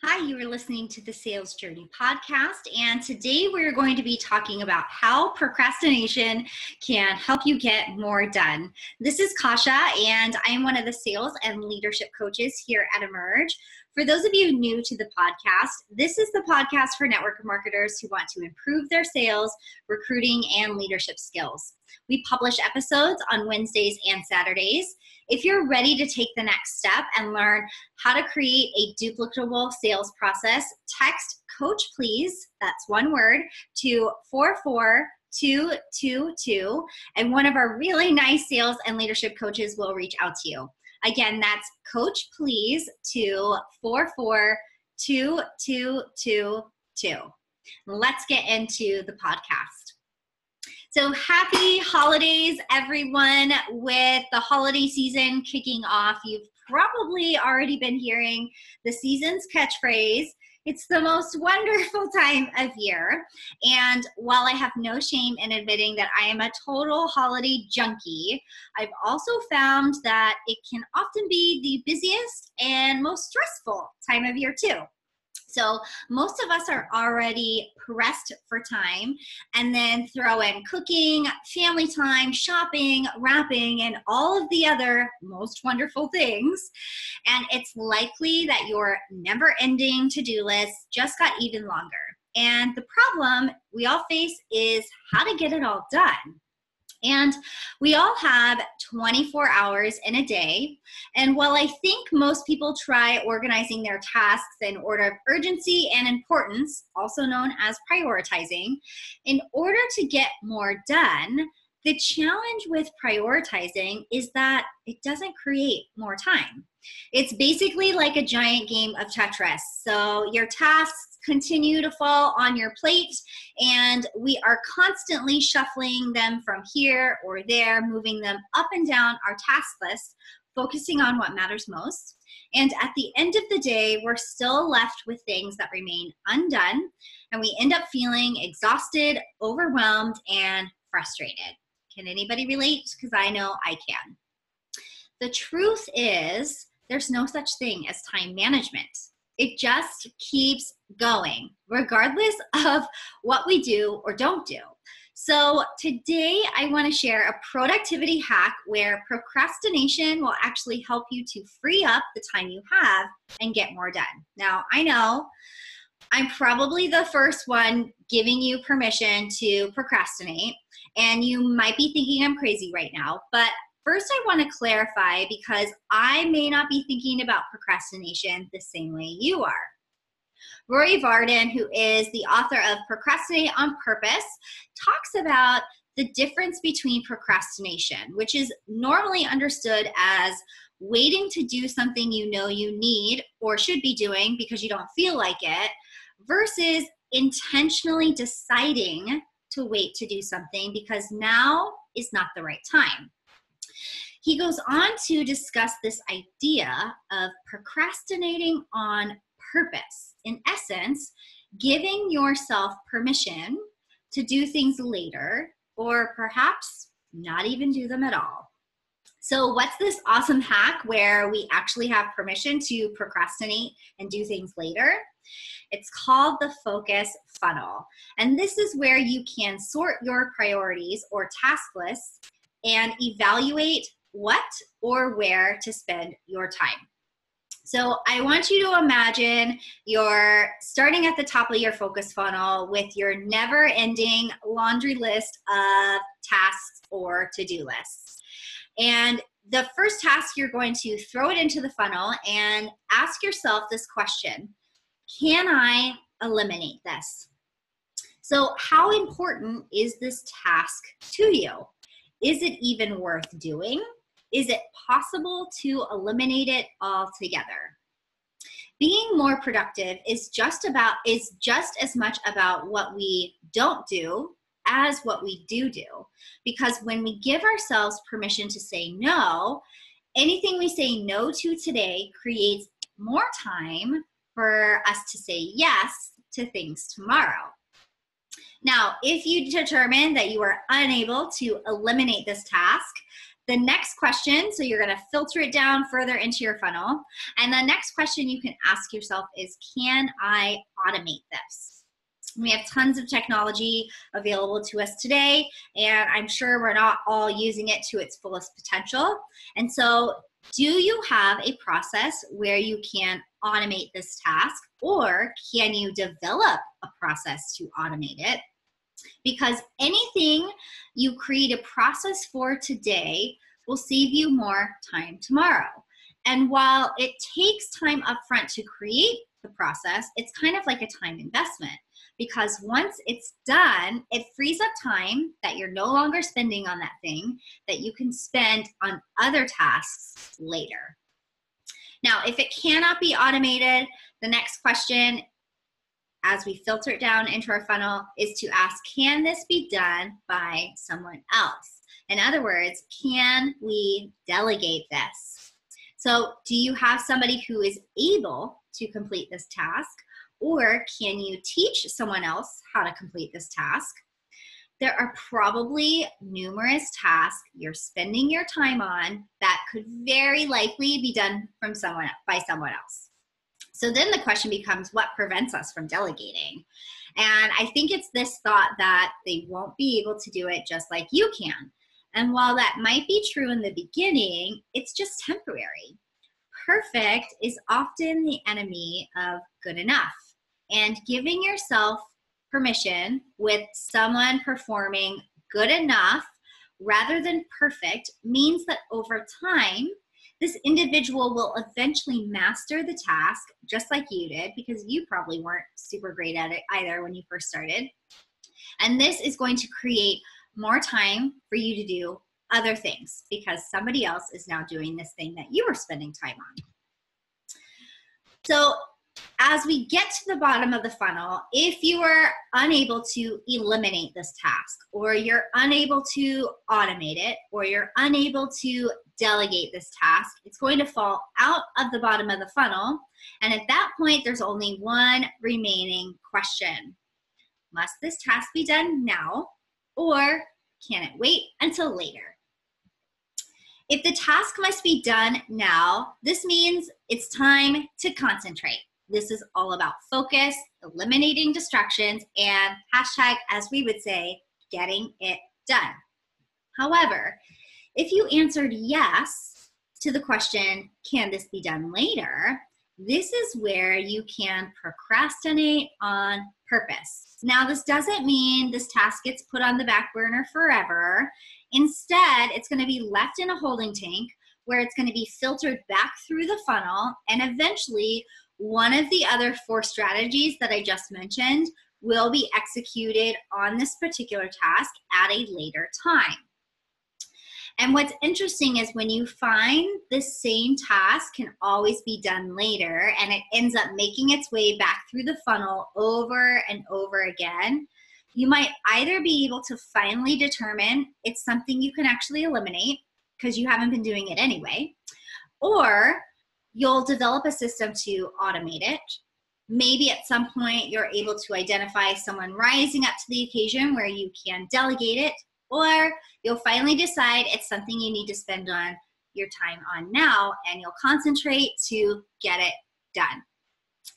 Hi, you are listening to the Sales Journey podcast, and today we're going to be talking about how procrastination can help you get more done. This is Kasha, and I am one of the sales and leadership coaches here at Emerge. For those of you new to the podcast, this is the podcast for network marketers who want to improve their sales, recruiting, and leadership skills. We publish episodes on Wednesdays and Saturdays. If you're ready to take the next step and learn how to create a duplicable sales process, text Coach Please, that's one word, to 44222, and one of our really nice sales and leadership coaches will reach out to you. Again, that's Coach Please to 44222. Let's get into the podcast. So happy holidays, everyone. With the holiday season kicking off, you've probably already been hearing the season's catchphrase. It's the most wonderful time of year. And while I have no shame in admitting that I am a total holiday junkie, I've also found that it can often be the busiest and most stressful time of year too. So most of us are already pressed for time, and then throw in cooking, family time, shopping, wrapping, and all of the other most wonderful things. And it's likely that your never-ending to-do list just got even longer. And the problem we all face is how to get it all done. And we all have 24 hours in a day. And while I think most people try organizing their tasks in order of urgency and importance, also known as prioritizing, in order to get more done, the challenge with prioritizing is that it doesn't create more time. It's basically like a giant game of Tetris. So your tasks continue to fall on your plate, and we are constantly shuffling them from here or there, moving them up and down our task list, focusing on what matters most. And at the end of the day, we're still left with things that remain undone, and we end up feeling exhausted, overwhelmed, and frustrated. Can anybody relate? Because I know I can. The truth is, there's no such thing as time management. It just keeps going, regardless of what we do or don't do. So today I want to share a productivity hack where procrastination will actually help you to free up the time you have and get more done. Now, I know I'm probably the first one giving you permission to procrastinate, and you might be thinking I'm crazy right now, but first, I want to clarify because I may not be thinking about procrastination the same way you are. Rory Varden, who is the author of Procrastinate on Purpose, talks about the difference between procrastination, which is normally understood as waiting to do something you know you need or should be doing because you don't feel like it, versus intentionally deciding to wait to do something because now is not the right time. He goes on to discuss this idea of procrastinating on purpose. In essence, giving yourself permission to do things later, or perhaps not even do them at all. So what's this awesome hack where we actually have permission to procrastinate and do things later? It's called the focus funnel. And this is where you can sort your priorities or task lists and evaluate what or where to spend your time. So I want you to imagine you're starting at the top of your focus funnel with your never-ending laundry list of tasks or to-do lists. And the first task, you're going to throw it into the funnel and ask yourself this question: can I eliminate this? So how important is this task to you? Is it even worth doing? Is it possible to eliminate it altogether? Being more productive is just as much about what we don't do as what we do. Because when we give ourselves permission to say no, anything we say no to today creates more time for us to say yes to things tomorrow. Now, if you determine that you are unable to eliminate this task, The next question, so you're going to filter it down further into your funnel. And the next question you can ask yourself is, can I automate this? We have tons of technology available to us today, and I'm sure we're not all using it to its fullest potential. And so, do you have a process where you can automate this task, or can you develop a process to automate it? Because anything you create a process for today will save you more time tomorrow. And while it takes time upfront to create the process, it's kind of like a time investment, because once it's done, it frees up time that you're no longer spending on that thing that you can spend on other tasks later. Now, if it cannot be automated, the next question, as we filter it down into our funnel, is to ask, can this be done by someone else? In other words, can we delegate this? So do you have somebody who is able to complete this task, or can you teach someone else how to complete this task? There are probably numerous tasks you're spending your time on that could very likely be done by someone else. So then the question becomes, what prevents us from delegating? And I think it's this thought that they won't be able to do it just like you can. And while that might be true in the beginning, it's just temporary. Perfect is often the enemy of good enough. And giving yourself permission with someone performing good enough rather than perfect means that over time, this individual will eventually master the task just like you did, because you probably weren't super great at it either when you first started. And this is going to create more time for you to do other things because somebody else is now doing this thing that you were spending time on. So as we get to the bottom of the funnel, if you are unable to eliminate this task, or you're unable to automate it, or you're unable to delegate this task, it's going to fall out of the bottom of the funnel. And at that point, there's only one remaining question. Must this task be done now, or can it wait until later? If the task must be done now, this means it's time to concentrate. This is all about focus, eliminating distractions, and hashtag, as we would say, getting it done. However, if you answered yes to the question, can this be done later? This is where you can procrastinate on purpose. Now, this doesn't mean this task gets put on the back burner forever. Instead, it's going to be left in a holding tank where it's going to be filtered back through the funnel, and eventually one of the other 4 strategies that I just mentioned will be executed on this particular task at a later time. And what's interesting is when you find the same task can always be done later, and it ends up making its way back through the funnel over and over again, you might either be able to finally determine it's something you can actually eliminate because you haven't been doing it anyway, or you'll develop a system to automate it. Maybe at some point you're able to identify someone rising up to the occasion where you can delegate it, or you'll finally decide it's something you need to spend on your time on now, and you'll concentrate to get it done.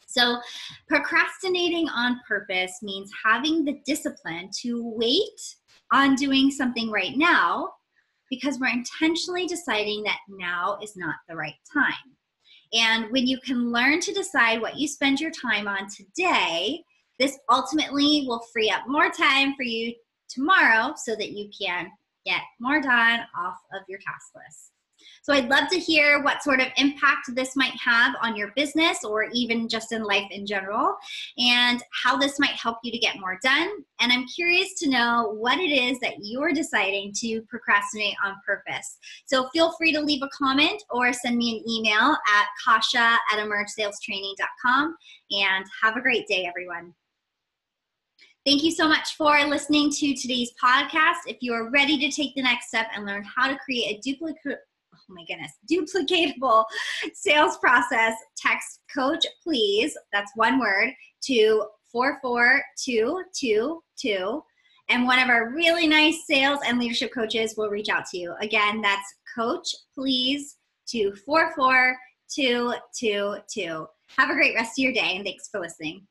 So procrastinating on purpose means having the discipline to wait on doing something right now because we're intentionally deciding that now is not the right time. And when you can learn to decide what you spend your time on today, this ultimately will free up more time for you tomorrow so that you can get more done off of your task list. So I'd love to hear what sort of impact this might have on your business or even just in life in general, and how this might help you to get more done. And I'm curious to know what it is that you're deciding to procrastinate on purpose. So feel free to leave a comment or send me an email at kasha@emergesalestraining.com, and have a great day, everyone. Thank you so much for listening to today's podcast. If you are ready to take the next step and learn how to create a duplicatable sales process, text coach please, that's one word, to 44222 and one of our really nice sales and leadership coaches will reach out to you. Again, that's Coach Please to 44222. Have a great rest of your day, and thanks for listening.